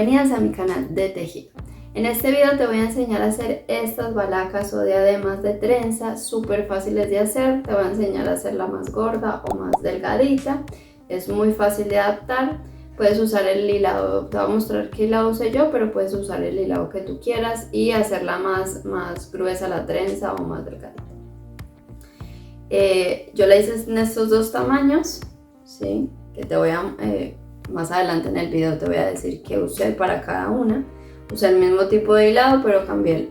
bienvenidas a mi canal de tejido. En este video te voy a enseñar a hacer estas balacas o diademas de trenza súper fáciles de hacer. Te voy a enseñar a hacerla más gorda o más delgadita. Es muy fácil de adaptar. Puedes usar el hilado, te voy a mostrar qué hilado usé yo, pero puedes usar el hilado que tú quieras y hacerla más gruesa la trenza o más delgadita. Yo la hice en estos dos tamaños, ¿sí? Que te voy a... más adelante en el video te voy a decir qué usé para cada una. Usé el mismo tipo de hilado, pero cambié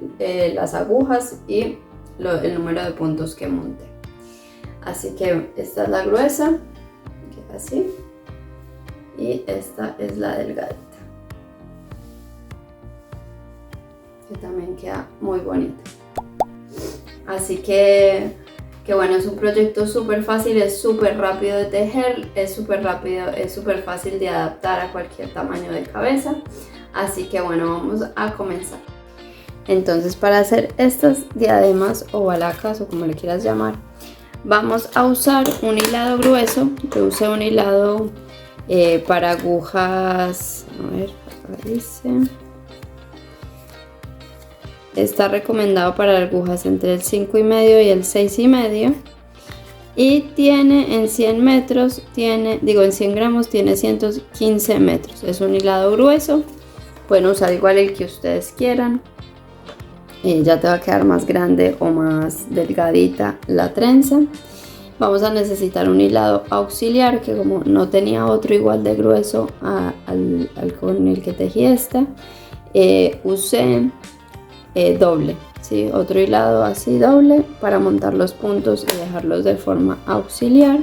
las agujas y el número de puntos que monté. Así que esta es la gruesa, queda así, y esta es la delgadita, que también queda muy bonita. Así que bueno, es un proyecto súper fácil, es súper rápido de tejer, es súper rápido, es súper fácil de adaptar a cualquier tamaño de cabeza. Así que bueno, vamos a comenzar. Entonces, para hacer estas diademas o balacas o como le quieras llamar, vamos a usar un hilado grueso. Yo usé un hilado para agujas, a ver, acá dice... Está recomendado para agujas entre el 5,5 y el 6,5 y tiene en 100 metros, en 100 gramos tiene 115 metros. Es un hilado grueso, pueden usar igual el que ustedes quieran. Ya te va a quedar más grande o más delgadita la trenza. Vamos a necesitar un hilado auxiliar, que como no tenía otro igual de grueso al con el que tejí esta, usé doble, ¿sí? Otro hilado así doble para montar los puntos y dejarlos de forma auxiliar.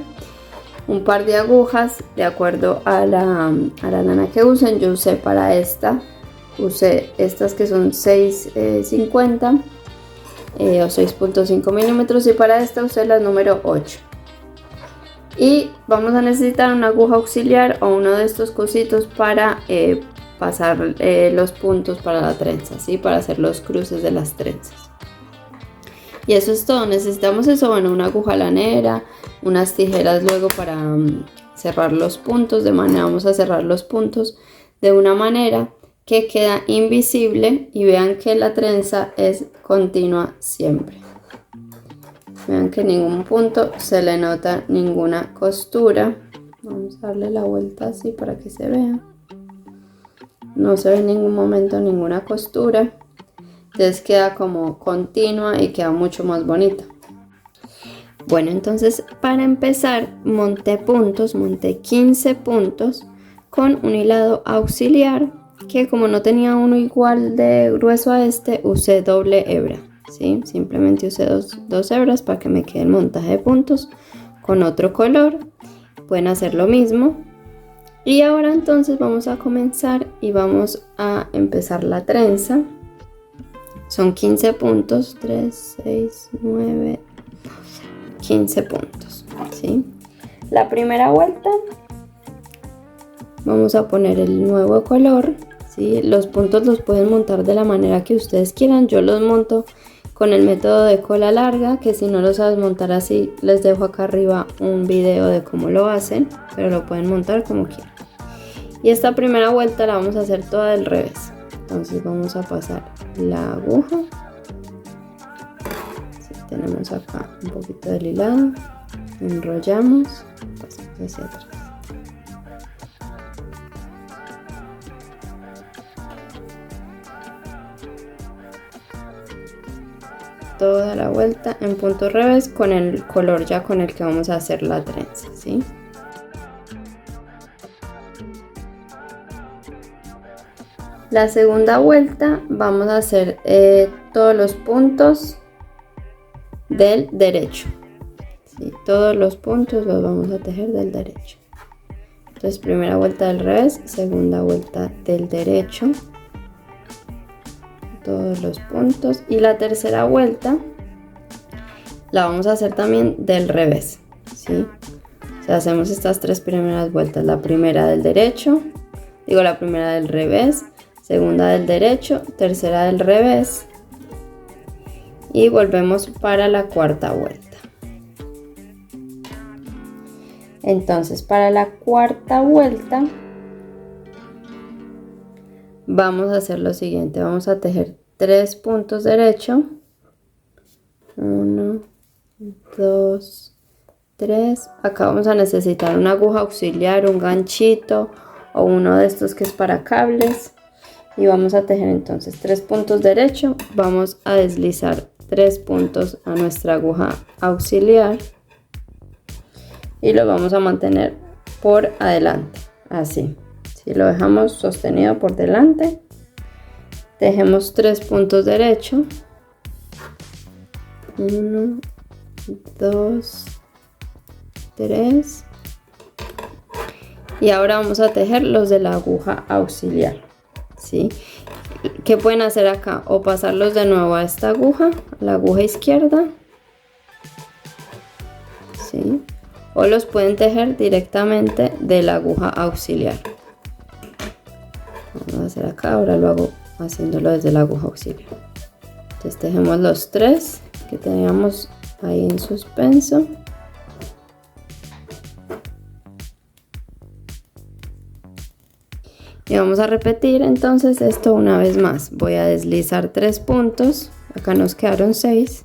Un par de agujas de acuerdo a la lana que usen. Yo usé para esta, usé estas que son 6,50 o 6,5 milímetros, y para esta usé la número 8. Y vamos a necesitar una aguja auxiliar o uno de estos cositos para pasar los puntos para la trenza, ¿sí? Para hacer los cruces de las trenzas. Y eso es todo. Necesitamos eso, bueno, una aguja lanera, unas tijeras luego para cerrar los puntos. Vamos a cerrar los puntos de una manera que queda invisible y vean que la trenza es continua siempre. Vean que en ningún punto se le nota ninguna costura. Vamos a darle la vuelta así para que se vea. No se ve en ningún momento ninguna costura, entonces queda como continua y queda mucho más bonita. Bueno, entonces para empezar monté 15 puntos con un hilado auxiliar, que como no tenía uno igual de grueso a este, usé doble hebra, ¿sí? Simplemente usé dos hebras para que me quede el montaje de puntos con otro color. Pueden hacer lo mismo. Y ahora entonces vamos a comenzar y vamos a empezar la trenza. Son 15 puntos, 3, 6, 9, 15 puntos, ¿sí? La primera vuelta vamos a poner el nuevo color, ¿sí? Los puntos los pueden montar de la manera que ustedes quieran. Yo los monto con el método de cola larga, que si no lo sabes montar así, les dejo acá arriba un video de cómo lo hacen, pero lo pueden montar como quieran. Y esta primera vuelta la vamos a hacer toda del revés. Entonces vamos a pasar la aguja. Sí, tenemos acá un poquito del hilado, enrollamos, pasamos hacia atrás. Toda la vuelta en punto revés con el color ya con el que vamos a hacer la trenza, ¿sí? La segunda vuelta vamos a hacer todos los puntos del derecho, ¿sí? Todos los puntos los vamos a tejer del derecho. Entonces primera vuelta del revés, segunda vuelta del derecho, todos los puntos, y la tercera vuelta la vamos a hacer también del revés, ¿sí? O sea, hacemos estas tres primeras vueltas, la primera del derecho, la primera del revés, segunda del derecho, tercera del revés, y volvemos para la cuarta vuelta. Entonces para la cuarta vuelta vamos a hacer lo siguiente. Vamos a tejer 3 puntos derecho. 1, 2, 3. Acá vamos a necesitar una aguja auxiliar, un ganchito o uno de estos que es para cables. Y vamos a tejer entonces 3 puntos derecho. Vamos a deslizar 3 puntos a nuestra aguja auxiliar. Y lo vamos a mantener por adelante, así. Si lo dejamos sostenido por delante, tejemos 3 puntos derecho. 1, 2, 3. Y ahora vamos a tejer los de la aguja auxiliar, ¿sí? ¿Qué pueden hacer acá? O pasarlos de nuevo a esta aguja, a la aguja izquierda, ¿sí? O los pueden tejer directamente de la aguja auxiliar. Vamos a hacer acá, ahora lo hago haciéndolo desde la aguja auxiliar. Entonces tejemos los 3 que teníamos ahí en suspenso. Y vamos a repetir entonces esto una vez más. Voy a deslizar 3 puntos. Acá nos quedaron 6.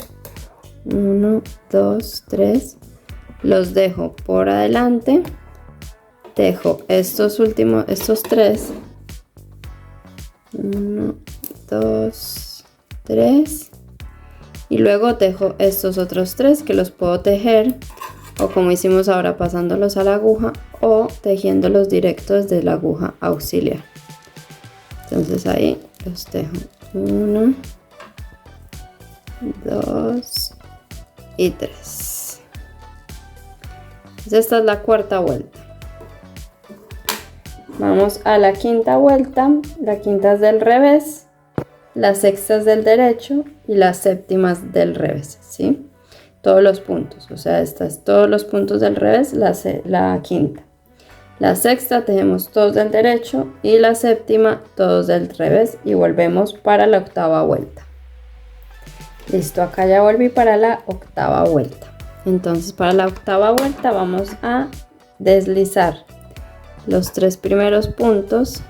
1, 2, 3. Los dejo por adelante. Tejo estos 3. 1, 2, 3. Y luego tejo estos otros 3 que los puedo tejer o como hicimos ahora pasándolos a la aguja o tejiéndolos directos desde la aguja auxiliar. Entonces ahí los tejo 1, 2 y 3. Entonces esta es la cuarta vuelta. Vamos a la quinta vuelta. La quinta es del revés, la sexta es del derecho y las séptimas del revés, ¿sí? Todos los puntos, o sea, todos los puntos del revés, la quinta. La sexta tejemos todos del derecho y la séptima todos del revés y volvemos para la octava vuelta. Listo, acá ya volví para la octava vuelta. Entonces para la octava vuelta vamos a deslizar los 3 primeros puntos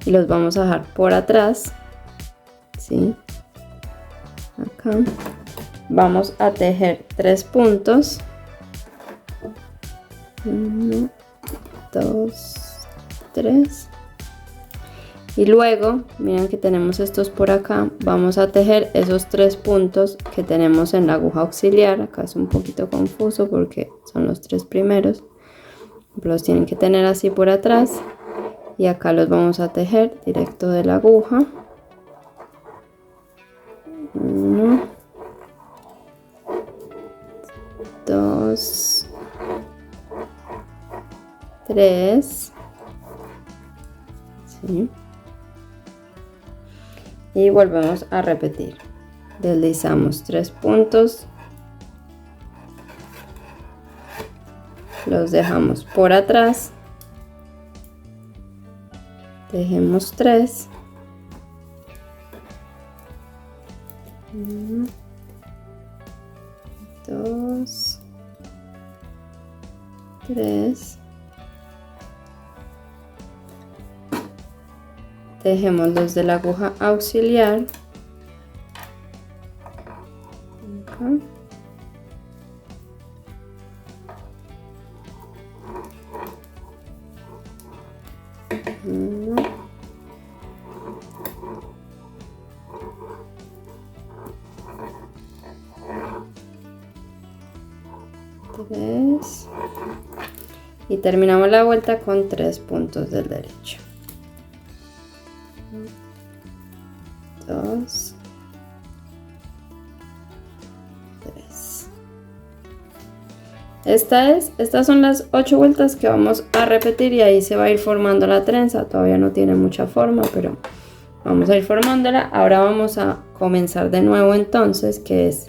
y los vamos a dejar por atrás, ¿sí? Acá vamos a tejer 3 puntos. 1, 2, 3. Y luego, miren que tenemos estos por acá, vamos a tejer esos 3 puntos que tenemos en la aguja auxiliar. Acá es un poquito confuso porque son los 3 primeros. Los tienen que tener así por atrás. Y acá los vamos a tejer directo de la aguja. 1, 2, 3. ¿Sí? Y volvemos a repetir. Deslizamos 3 puntos. Los dejamos por atrás. Tejemos 3. 1, 2, 3. Tejemos los de la aguja auxiliar. Acá. Uno. 3. Y terminamos la vuelta con 3 puntos del derecho. 2, 3. Estas son las 8 vueltas que vamos a repetir y ahí se va a ir formando la trenza. Todavía no tiene mucha forma, pero vamos a ir formándola. Ahora vamos a comenzar de nuevo entonces, que es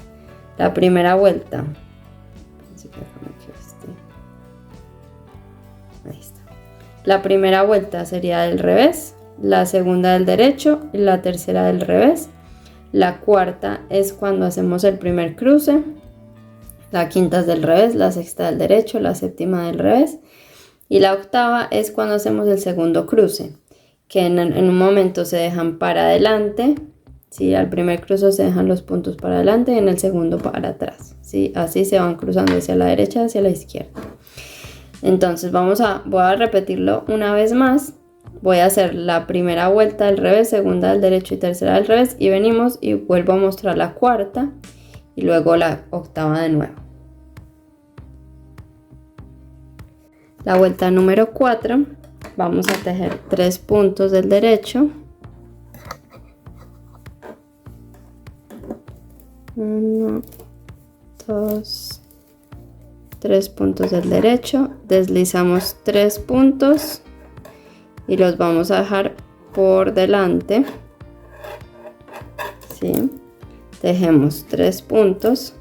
la primera vuelta. Ahí está. La primera vuelta sería del revés, la segunda del derecho y la tercera del revés. La cuarta es cuando hacemos el primer cruce. La quinta es del revés, la sexta del derecho, la séptima del revés. Y la octava es cuando hacemos el segundo cruce, que en un momento se dejan para adelante, ¿sí? Al primer cruce se dejan los puntos para adelante y en el segundo para atrás, ¿sí? Así se van cruzando hacia la derecha, hacia la izquierda. Entonces voy a repetirlo una vez más. Voy a hacer la primera vuelta al revés, segunda al derecho y tercera al revés, y venimos y vuelvo a mostrar la cuarta y luego la octava de nuevo. La vuelta número 4, vamos a tejer 3 puntos del derecho, 1, 2, 3 puntos del derecho, deslizamos 3 puntos y los vamos a dejar por delante, ¿sí? Tejemos 3 puntos.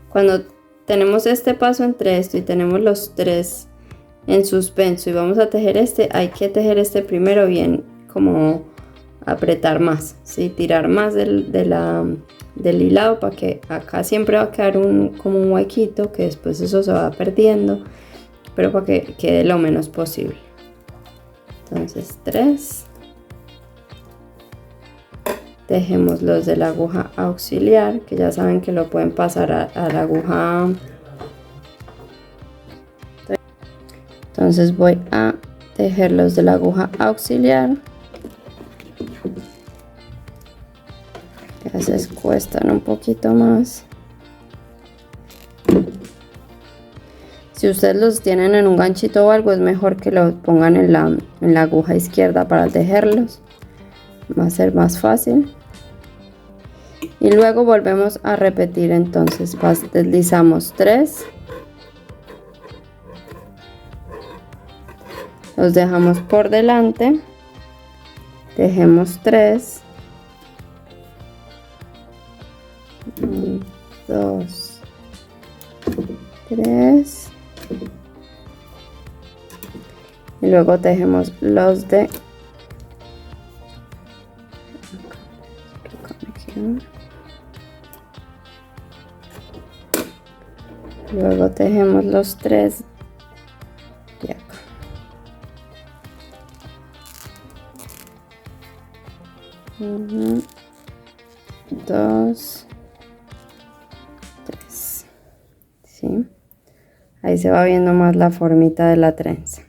Cuando tenemos este paso entre esto y tenemos los 3 en suspenso y vamos a tejer este, hay que tejer este primero bien, como apretar más, ¿sí? Tirar más del hilado, para que acá siempre va a quedar como un huequito, que después eso se va perdiendo, pero para que quede lo menos posible. Entonces 3, tejemos los de la aguja auxiliar, que ya saben que lo pueden pasar a la aguja. Entonces voy a tejer los de la aguja auxiliar, que a veces cuestan un poquito más. Si ustedes los tienen en un ganchito o algo, es mejor que los pongan en la aguja izquierda para tejerlos, va a ser más fácil. Y luego volvemos a repetir. Entonces deslizamos 3, los dejamos por delante, tejemos 3, 1, 2, 3, y luego tejemos los de luego tejemos los 3 de acá. 1, 2, 3, ¿sí? Ahí se va viendo más la formita de la trenza.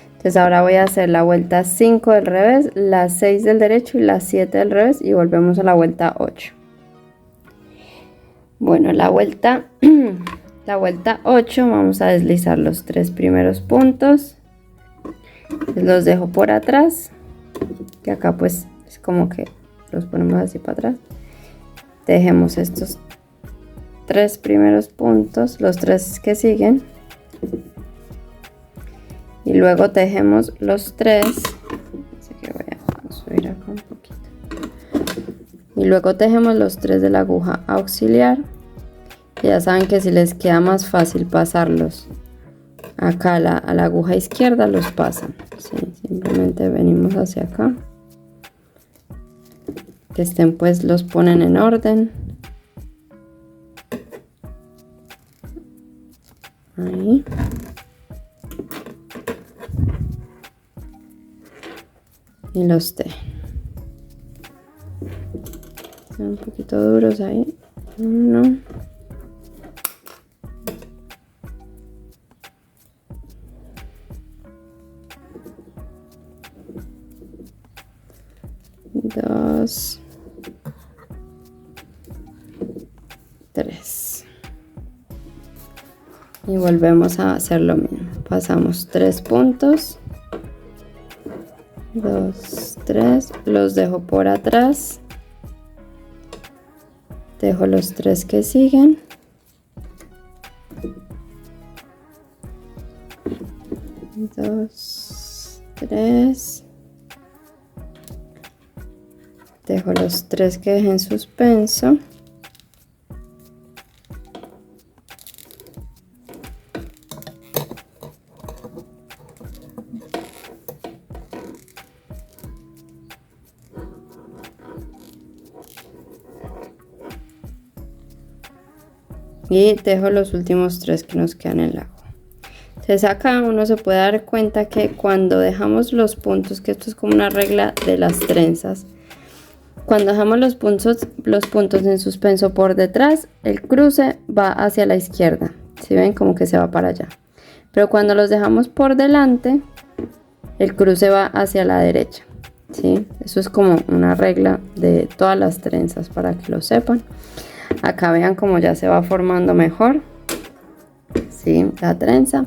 Entonces ahora voy a hacer la vuelta 5 del revés, la 6 del derecho y la 7 del revés, y volvemos a la vuelta 8. Bueno, la vuelta 8 vamos a deslizar los 3 primeros puntos, los dejo por atrás, que acá pues es como que los ponemos así para atrás. Tejemos estos 3 primeros puntos, los 3 que siguen, y luego tejemos los 3, así que voy a subir acá un poquito, y luego tejemos los 3 de la aguja auxiliar. Ya saben que si les queda más fácil pasarlos acá a la aguja izquierda, los pasan, ¿sí? Simplemente venimos hacia acá, que estén pues, los ponen en orden, ahí, y los tejen. Están un poquito duros ahí. 1, 2, 3, y volvemos a hacer lo mismo. Pasamos 3 puntos, 2, 3, los dejo por atrás, dejo los 3 que siguen, 2, 3, dejo los 3 que dejé en suspenso, y tejo los últimos 3 que nos quedan en la aguja. Entonces acá uno se puede dar cuenta que cuando dejamos los puntos, que esto es como una regla de las trenzas, cuando dejamos los puntos en suspenso por detrás, el cruce va hacia la izquierda. ¿Sí ven? Como que se va para allá. Pero cuando los dejamos por delante, el cruce va hacia la derecha. ¿Sí? Eso es como una regla de todas las trenzas para que lo sepan. Acá vean cómo ya se va formando mejor. ¿Sí? La trenza.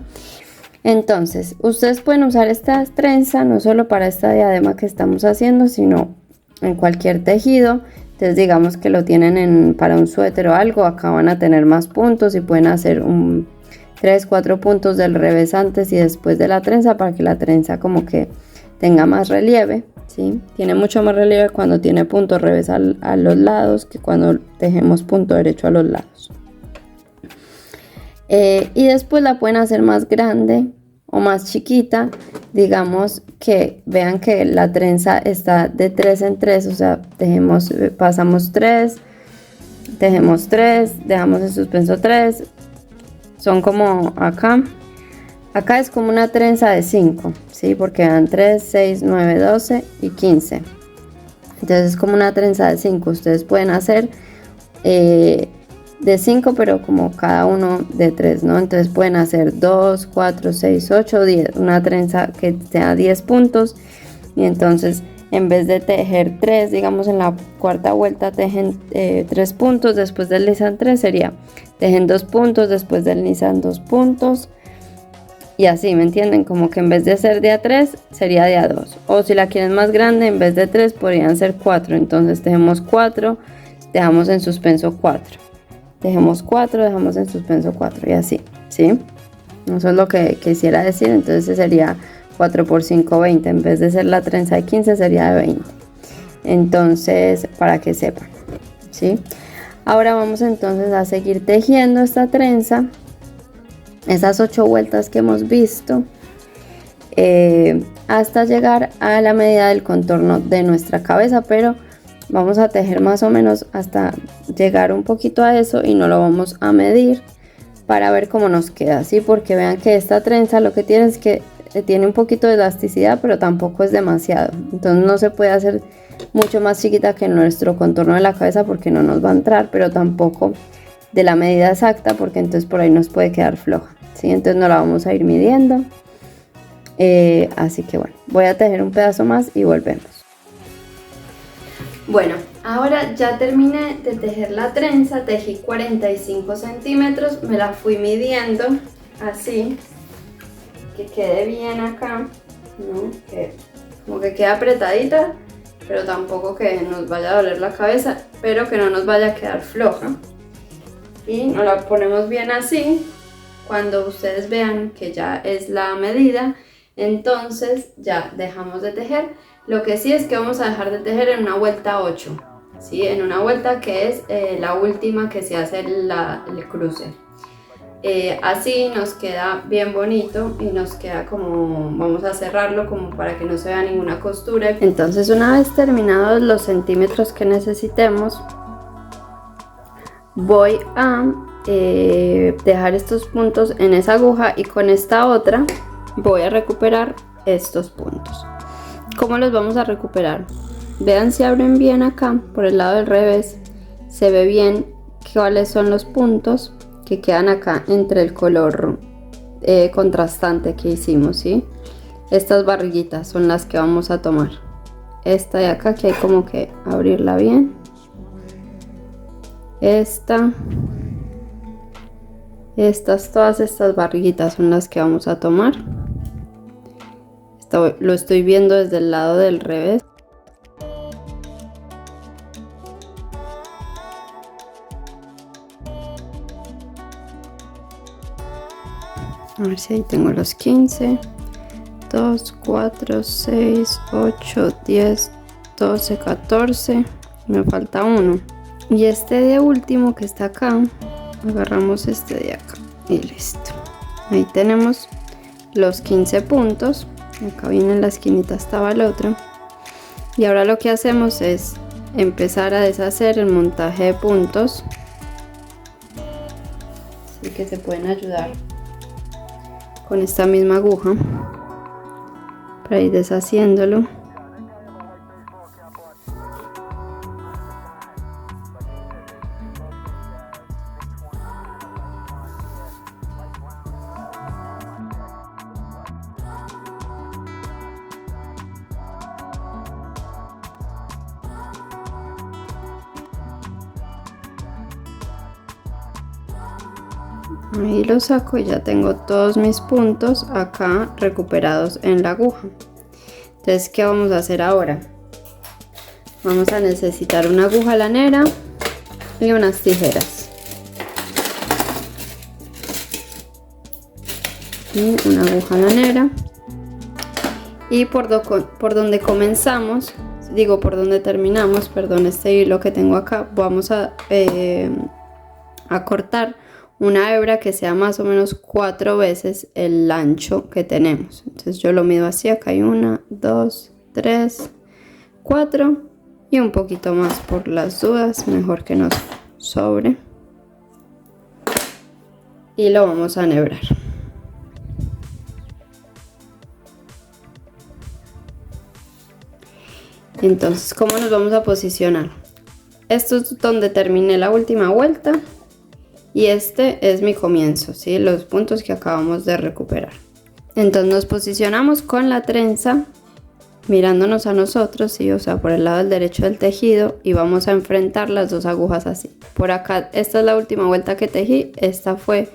Entonces, ustedes pueden usar esta trenza no solo para esta diadema que estamos haciendo, sino en cualquier tejido. Entonces digamos que lo tienen para un suéter o algo, acá van a tener más puntos y pueden hacer 3-4 puntos del revés antes y después de la trenza para que la trenza como que tenga más relieve, ¿sí? Tiene mucho más relieve cuando tiene punto revés a los lados que cuando tejemos punto derecho a los lados. Y después la pueden hacer más grande o más chiquita, digamos que vean que la trenza está de 3 en 3, o sea, pasamos 3, tejemos 3, dejamos en suspenso 3, son como acá es como una trenza de 5, ¿sí? Porque dan 3, 6, 9, 12 y 15, entonces es como una trenza de 5, ustedes pueden hacer de 5 pero como cada uno de 3, ¿no? Entonces pueden hacer 2, 4, 6, 8, 10, una trenza que sea 10 puntos y entonces en vez de tejer 3, digamos en la cuarta vuelta tejen 3 puntos, después deslizan 3, sería tejen 2 puntos, después deslizan 2 puntos y así, ¿me entienden? Como que en vez de ser de a 3 sería de a 2, o si la quieren más grande en vez de 3 podrían ser 4, entonces tejemos 4, dejamos en suspenso 4. Dejemos 4, dejamos en suspenso 4 y así, ¿sí? Eso es lo que quisiera decir. Entonces sería 4 por 5, 20. En vez de ser la trenza de 15 sería de 20. Entonces, para que sepan, ¿sí? Ahora vamos entonces a seguir tejiendo esta trenza. Esas 8 vueltas que hemos visto. Hasta llegar a la medida del contorno de nuestra cabeza, pero vamos a tejer más o menos hasta llegar un poquito a eso y no lo vamos a medir para ver cómo nos queda, ¿sí? Porque vean que esta trenza lo que tiene es que tiene un poquito de elasticidad, pero tampoco es demasiado. Entonces no se puede hacer mucho más chiquita que nuestro contorno de la cabeza porque no nos va a entrar, pero tampoco de la medida exacta porque entonces por ahí nos puede quedar floja, ¿sí? Entonces no la vamos a ir midiendo. Así que bueno, voy a tejer un pedazo más y volvemos. Bueno, ahora ya terminé de tejer la trenza, tejí 45 centímetros, me la fui midiendo así, que quede bien acá, ¿no? Como que quede apretadita, pero tampoco que nos vaya a doler la cabeza, pero que no nos vaya a quedar floja. Y nos la ponemos bien así. Cuando ustedes vean que ya es la medida, entonces ya dejamos de tejer. Lo que sí es que vamos a dejar de tejer en una vuelta 8, ¿sí? En una vuelta que es la última que se hace el cruce. Así nos queda bien bonito y nos queda como, vamos a cerrarlo como para que no se vea ninguna costura. Entonces una vez terminados los centímetros que necesitemos, voy a dejar estos puntos en esa aguja y con esta otra voy a recuperar estos puntos. ¿Cómo los vamos a recuperar? Vean si abren bien acá por el lado del revés, se ve bien cuáles son los puntos que quedan acá entre el color contrastante que hicimos, ¿sí? Estas barriguitas son las que vamos a tomar. Esta de acá que hay como que abrirla bien. Todas estas barriguitas son las que vamos a tomar. Lo estoy viendo desde el lado del revés. A ver si ahí tengo los 15, 2, 4, 6, 8, 10, 12, 14, me falta uno. Y este de último que está acá, agarramos este de acá y listo. Ahí tenemos los 15 puntos. Acá viene en la esquinita, estaba el otro. Y ahora lo que hacemos es empezar a deshacer el montaje de puntos. Así que se pueden ayudar con esta misma aguja para ir deshaciéndolo. Ahí lo saco y ya tengo todos mis puntos acá recuperados en la aguja. Entonces, ¿qué vamos a hacer ahora? Vamos a necesitar una aguja lanera y unas tijeras. Y una aguja lanera. Y por donde comenzamos, digo por donde terminamos, perdón, este hilo que tengo acá, vamos a cortar una hebra que sea más o menos 4 veces el ancho que tenemos. Entonces yo lo mido así, acá hay 1, 2, 3, 4 y un poquito más por las dudas, mejor que nos sobre. Y lo vamos a enhebrar. Entonces, ¿cómo nos vamos a posicionar? Esto es donde terminé la última vuelta. Y este es mi comienzo, ¿sí? Los puntos que acabamos de recuperar. Entonces nos posicionamos con la trenza mirándonos a nosotros, ¿sí? O sea, por el lado del derecho del tejido, y vamos a enfrentar las dos agujas así. Por acá, esta es la última vuelta que tejí. Esta fue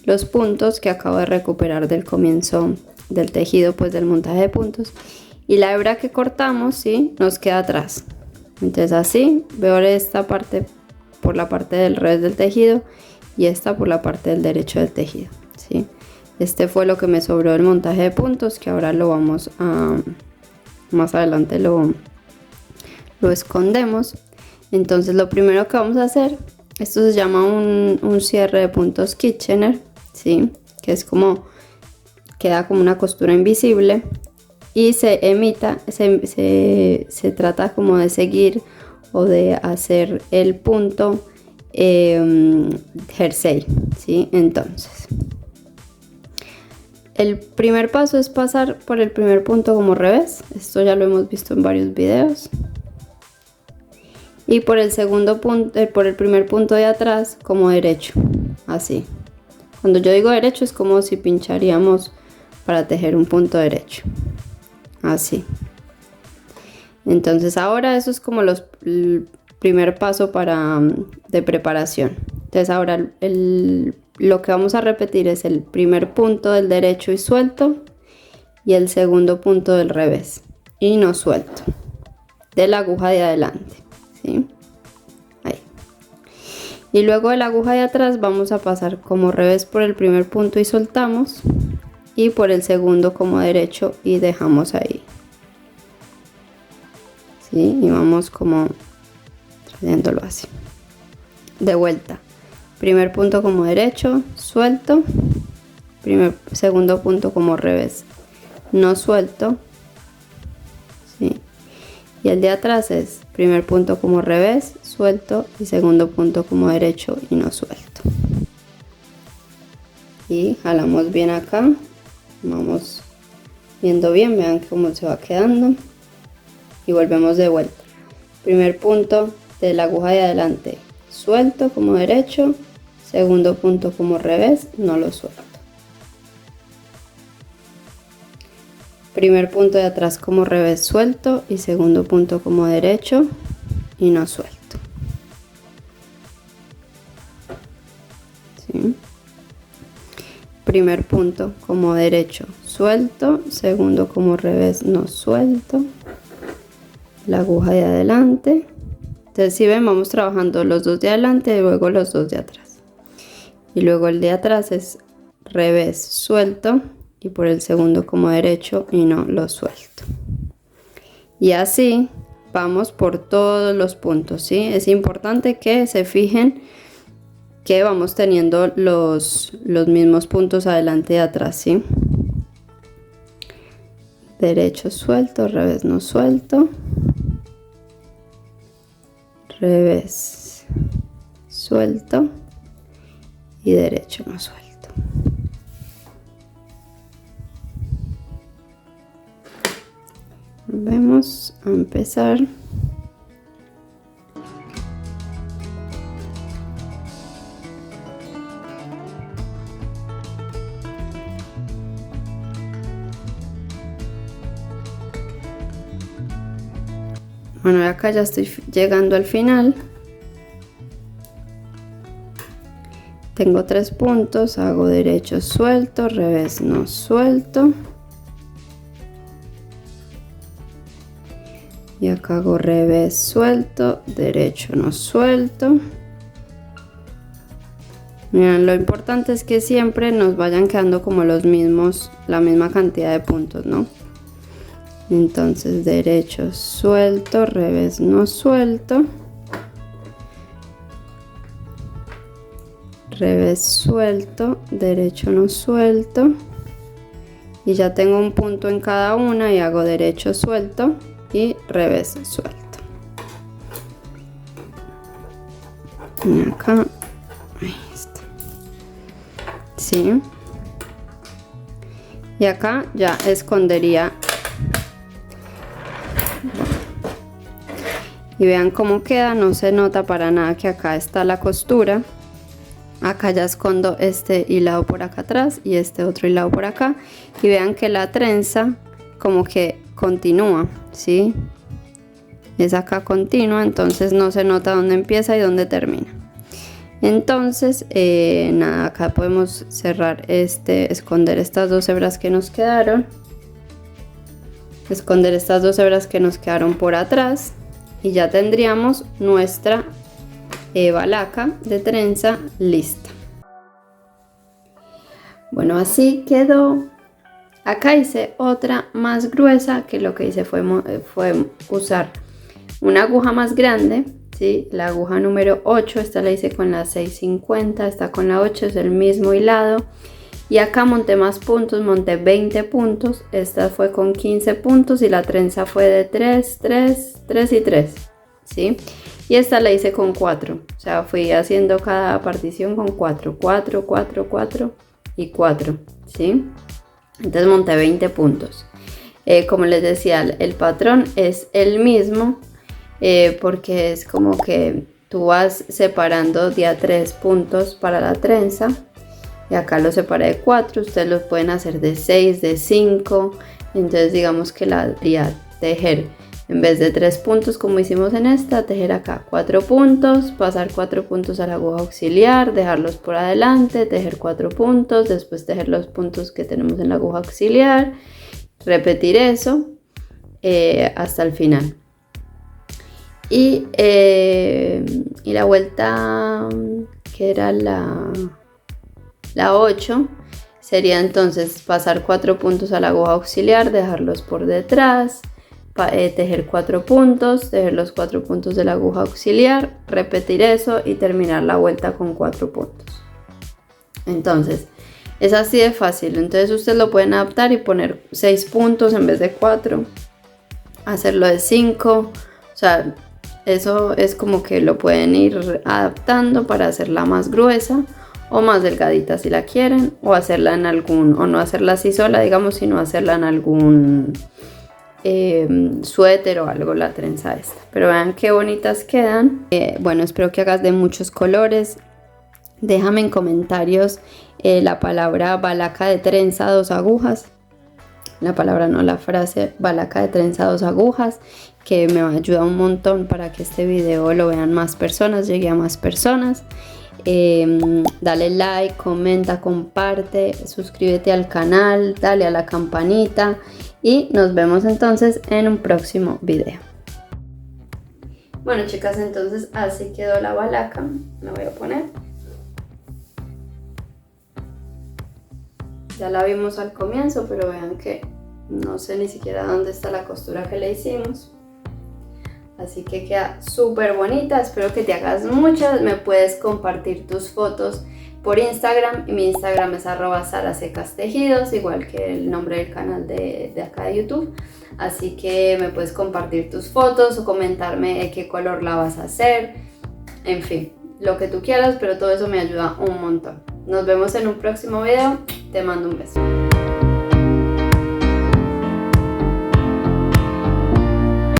los puntos que acabo de recuperar del comienzo del tejido, pues del montaje de puntos. Y la hebra que cortamos, ¿sí? Nos queda atrás. Entonces así, veo esta parte por la parte del revés del tejido y esta por la parte del derecho del tejido, ¿sí? Este fue lo que me sobró del montaje de puntos, que ahora lo vamos a más adelante lo escondemos. Entonces lo primero que vamos a hacer, esto se llama un cierre de puntos Kitchener, ¿sí? Que es como, queda como una costura invisible y se trata como de seguir o de hacer el punto jersey, ¿sí? Entonces el primer paso es pasar por el primer punto como revés. Esto ya lo hemos visto en varios videos. Y por el segundo punto, por el primer punto de atrás como derecho, así. Cuando yo digo derecho es como si pincharíamos para tejer un punto derecho, así. Entonces ahora eso es como el primer paso de preparación. Entonces ahora lo que vamos a repetir es el primer punto del derecho y suelto, y el segundo punto del revés y no suelto de la aguja de adelante, ¿sí? Ahí. Y luego de la aguja de atrás vamos a pasar como revés por el primer punto y soltamos, y por el segundo como derecho y dejamos ahí, ¿sí? Y vamos como trayéndolo así de vuelta. Primer punto como derecho, suelto, segundo punto como revés, no suelto, ¿sí? Y el de atrás es primer punto como revés, suelto, y segundo punto como derecho y no suelto. Y jalamos bien acá, vamos viendo bien, vean cómo se va quedando, y volvemos de vuelta. Primer punto de la aguja de adelante, suelto como derecho, segundo punto como revés, no lo suelto. Primer punto de atrás como revés, suelto, y segundo punto como derecho y no suelto, ¿sí? Primer punto como derecho, suelto, segundo como revés, no suelto, la aguja de adelante. Entonces si ven, vamos trabajando los dos de adelante y luego los dos de atrás. Y luego el de atrás es revés, suelto, y por el segundo como derecho y no lo suelto. Y así vamos por todos los puntos, ¿sí? Es importante que se fijen que vamos teniendo los mismos puntos adelante y atrás, ¿sí? Derecho, suelto, revés, no suelto. Revés, suelto, y derecho, no suelto. a empezar. Bueno, y acá ya estoy llegando al final. Tengo 3 puntos, hago derecho suelto, revés no suelto. Y acá hago revés suelto, derecho no suelto. Miren, lo importante es que siempre nos vayan quedando como los mismos, la misma cantidad de puntos, ¿no? Entonces derecho suelto, revés no suelto, revés suelto, derecho no suelto, y ya tengo un punto en cada una y hago derecho suelto y revés suelto. Y acá, ahí está. Sí. Y acá ya escondería. Y vean cómo queda, no se nota para nada que acá está la costura. Acá ya escondo este hilado por acá atrás y este otro hilado por acá. Y vean que la trenza como que continúa, ¿sí? Es acá continua, entonces no se nota dónde empieza y dónde termina. Entonces, nada, acá podemos cerrar esconder estas 2 hebras que nos quedaron. Esconder estas 2 hebras que nos quedaron por atrás. Y ya tendríamos nuestra balaca de trenza lista. Bueno, así quedó. Acá hice otra más gruesa, que lo que hice fue usar una aguja más grande, ¿sí? La aguja número 8, esta la hice con la 650, esta con la 8, es el mismo hilado. Y acá monté más puntos, monté 20 puntos, esta fue con 15 puntos y la trenza fue de 3, 3, 3 y 3, ¿sí? Y esta la hice con 4, o sea, fui haciendo cada partición con 4, 4, 4, 4 y 4, ¿sí? Entonces monté 20 puntos. Como les decía, el patrón es el mismo, porque es como que tú vas separando de a 3 puntos para la trenza. Y acá lo separé de 4, ustedes lo pueden hacer de 6, de 5. Entonces digamos que la haría tejer en vez de 3 puntos como hicimos en esta, tejer acá 4 puntos, pasar 4 puntos a la aguja auxiliar, dejarlos por adelante, tejer 4 puntos, después tejer los puntos que tenemos en la aguja auxiliar, repetir eso hasta el final. Y la vuelta que era la 8 sería entonces pasar 4 puntos a la aguja auxiliar, dejarlos por detrás, tejer 4 puntos, tejer los 4 puntos de la aguja auxiliar, repetir eso y terminar la vuelta con 4 puntos. Entonces es así de fácil. Entonces ustedes lo pueden adaptar y poner 6 puntos en vez de 4, hacerlo de 5, o sea, eso es como que lo pueden ir adaptando para hacerla más gruesa o más delgadita si la quieren, o hacerla en algún, o no hacerla así sola, digamos, sino hacerla en algún suéter o algo, la trenza esta. Pero vean qué bonitas quedan. Bueno, espero que hagas de muchos colores. Déjame en comentarios la palabra balaca de trenza 2 agujas. La palabra no, la frase balaca de trenza 2 agujas, que me ayuda un montón para que este video lo vean más personas, llegue a más personas. Dale like, comenta, comparte, suscríbete al canal, dale a la campanita y nos vemos entonces en un próximo video. Bueno, chicas, entonces así quedó la balaca. La voy a poner. Ya la vimos al comienzo, pero vean que no sé ni siquiera dónde está la costura que le hicimos. Así que queda súper bonita, espero que te hagas muchas. Me puedes compartir tus fotos por Instagram, y mi Instagram es @sarasecastejidos, igual que el nombre del canal de acá de YouTube. Así que me puedes compartir tus fotos o comentarme de qué color la vas a hacer, en fin, lo que tú quieras, pero todo eso me ayuda un montón. Nos vemos en un próximo video, te mando un beso.